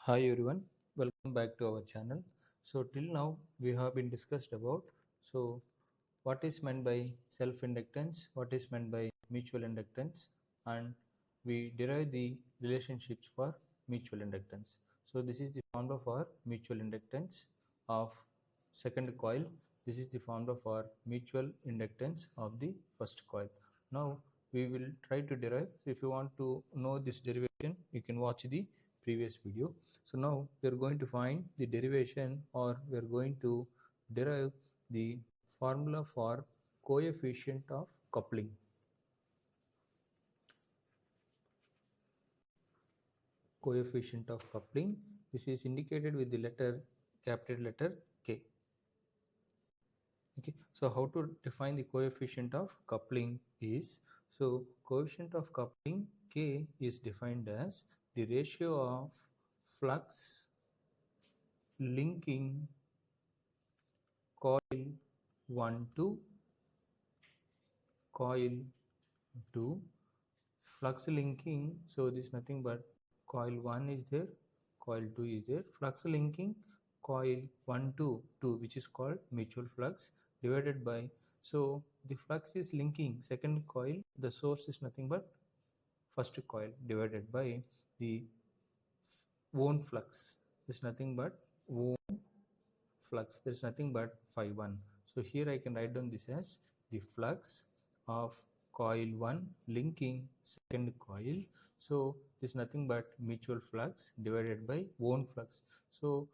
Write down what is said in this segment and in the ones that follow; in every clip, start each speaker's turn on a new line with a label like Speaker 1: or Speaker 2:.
Speaker 1: Hi everyone, welcome back to our channel. So till now we have been discussed about what is meant by self-inductance, what is meant by mutual inductance, and we derive the relationships for mutual inductance. So this is the formula for mutual inductance of second coil. This is the formula for mutual inductance of the first coil. Now we will try to derive. So if you want to know this derivation, you can watch the previous video. So now we are going to find the derivation, or we are going to derive the formula for coefficient of coupling. Coefficient of coupling. This is indicated with the capital letter K. Okay, so how to define the coefficient of coupling is, so coefficient of coupling K is defined as the ratio of flux linking coil 1 to coil 2, flux linking, so this is nothing but coil 1 is there, coil 2 is there, flux linking coil 1 to 2, which is called mutual flux, divided by, so the flux is linking second coil, the source is nothing but first coil, divided by the own flux is nothing but own flux, there is nothing but phi 1. So here I can write down this as the flux of coil 1 linking second coil. So this is nothing but mutual flux divided by own flux. So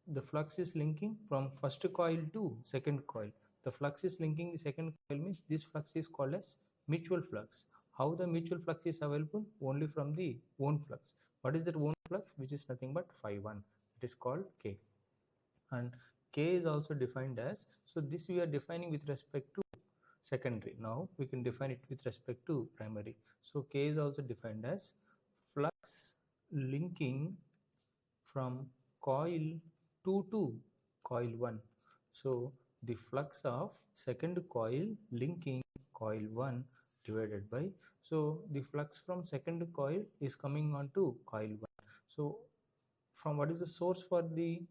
Speaker 1: the flux is linking from first coil to second coil. The flux is linking the second coil means this flux is called as mutual flux. How the mutual flux is available? Only from the own flux. What is that own flux? Which is nothing but phi 1. It is called K. And K is also defined as, so this we are defining with respect to secondary. Now we can define it with respect to primary. So K is also defined as flux linking from coil 2 to coil 1. So the flux of second coil linking coil 1 divided by, so the flux from second coil is coming on to coil 1. So from what is the source for the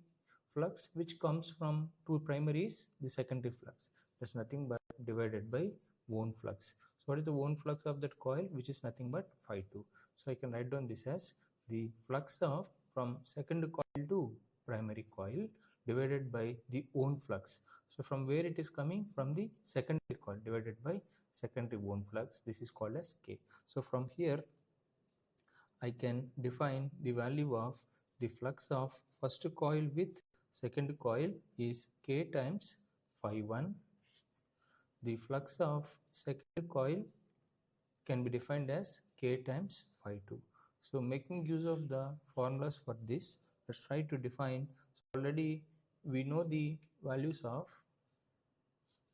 Speaker 1: flux which comes from two primaries, the secondary flux, that's nothing but divided by own flux. So what is the own flux of that coil, which is nothing but phi 2. So I can write down this as the flux of from second coil to primary coil divided by the own flux. So from where it is coming? From the secondary coil divided by secondary own flux. This is called as K. So from here I can define the value of the flux of first coil with second coil is K times phi 1. The flux of second coil can be defined as K times phi 2. So making use of the formulas for this, let's try to define. So already we know the values of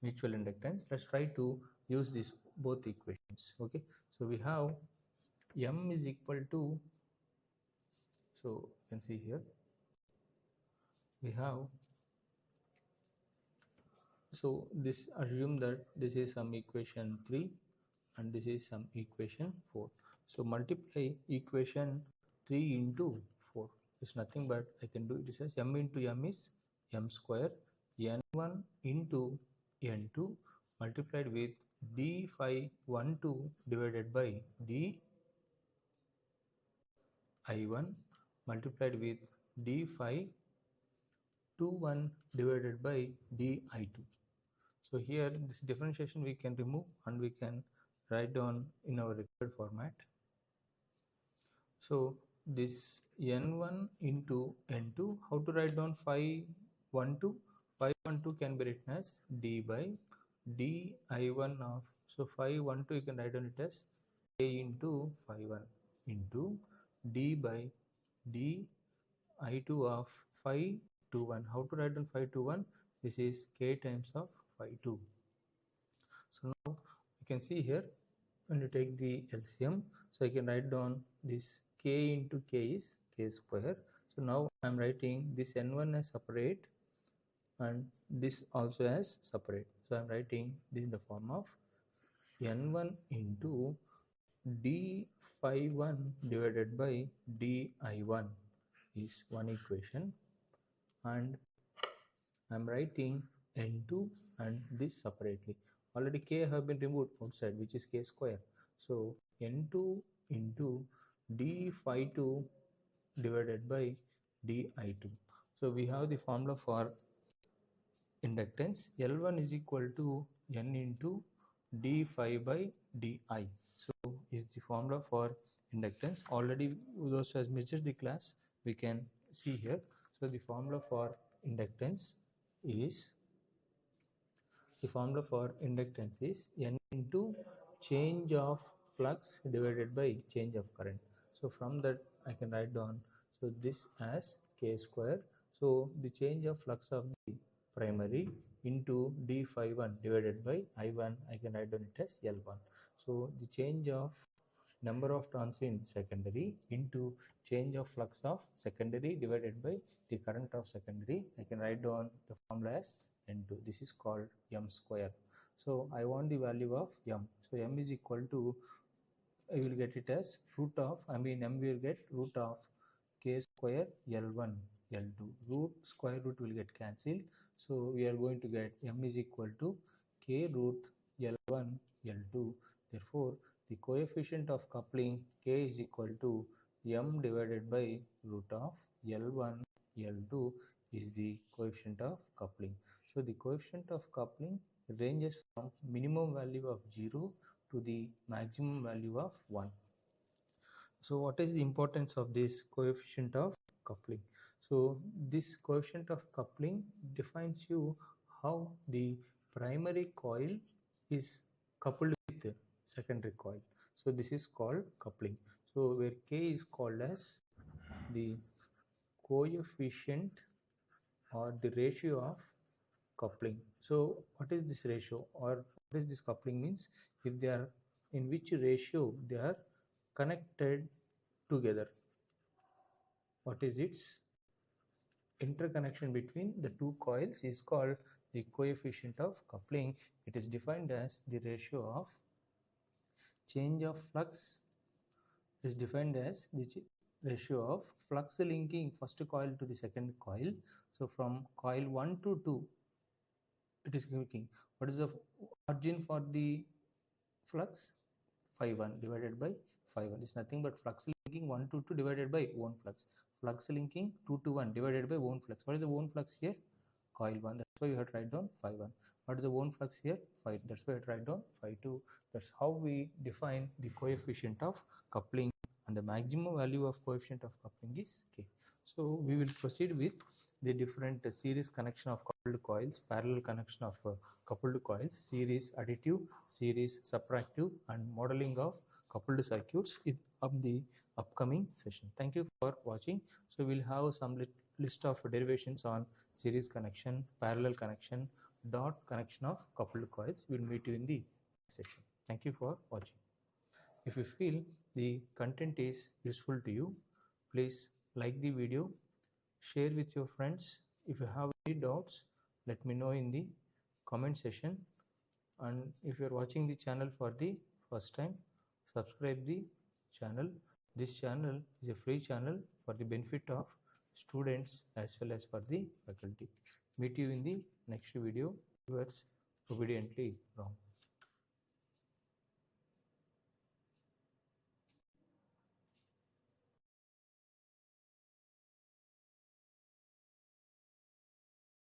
Speaker 1: mutual inductance. Let's try to use these both equations. Okay, so we have M is equal to, so you can see here we have, so this assume that this is some equation 3 and this is some equation 4. So multiply equation 3 into 4 is nothing but I can do it as m into m is m square, n1 into n2 multiplied with d phi 1 2 divided by d I1 multiplied with d phi 2 1 divided by d I2. So here this differentiation we can remove and we can write down in our required format. So this n1 into n2, how to write down phi 1 2? Phi 1 2 can be written as d by d I1 of, so phi 1 2 you can write down it as a into phi 1 into d by d I2 of phi 2 1. How to write down phi 2 1? This is k times of phi 2. So now you can see here when you take the LCM, so I can write down this k into k is k square. So now I am writing this n1 as separate and this also as separate. So I am writing this in the form of n1 into d phi 1 divided by di1 is one equation, and I'm writing n2 and this separately. Already k have been removed outside, which is k square. So n2 into d phi 2 divided by di2. So we have the formula for inductance. L1 is equal to n into d phi by di. So is the formula for inductance. Already those who has missed the class, we can see here. So the formula for inductance is n into change of flux divided by change of current. So from that I can write down, so this as k square. So the change of flux of the primary into d phi 1 divided by I1, I can write down it as L1. So the change of number of turns in secondary into change of flux of secondary divided by the current of secondary, I can write down the formula as N2. This is called m square. So I want the value of m. So m is equal to, I will get it as root of, m will get root of k square L1 L2. Square root will get cancelled. So we are going to get m is equal to k root L1 L2. Therefore the coefficient of coupling k is equal to m divided by root of L1 L2 is the coefficient of coupling. So the coefficient of coupling ranges from minimum value of 0 to the maximum value of 1. So what is the importance of this coefficient of coupling? So this coefficient of coupling defines you how the primary coil is coupled with the secondary coil. So this is called coupling. So where k is called as the coefficient or the ratio of coupling. So what is this ratio, or what is this coupling means? If they are, in which ratio they are connected together, what is its interconnection between the two coils is called the coefficient of coupling. It is defined as the ratio of change of flux, is defined as the ratio of flux linking first coil to the second coil. So from coil 1 to 2 it is linking. What is the margin for the flux? Phi 1 divided by phi 1 is nothing but flux linking 1 to 2 divided by own flux. Flux linking 2 to 1 divided by own flux. What is the own flux here? Coil 1. That's why you have to write down phi 1. What is the own flux here? Phi. That's why you have to write down phi 2. That's how we define the coefficient of coupling, and the maximum value of coefficient of coupling is k. So we will proceed with the different series connection of coupled coils, parallel connection of coupled coils, series additive, series subtractive, and modeling of coupled circuits of the upcoming session. Thank you for watching. So we'll have some list of derivations on series connection, parallel connection, dot connection of coupled coils. We'll meet you in the next session. Thank you for watching. If you feel the content is useful to you, please like the video, share with your friends. If you have any doubts, let me know in the comment section. And if you are watching the channel for the first time, subscribe the channel. This channel is a free channel for the benefit of students as well as for the faculty. Meet you in the next video. Yours obediently wrong.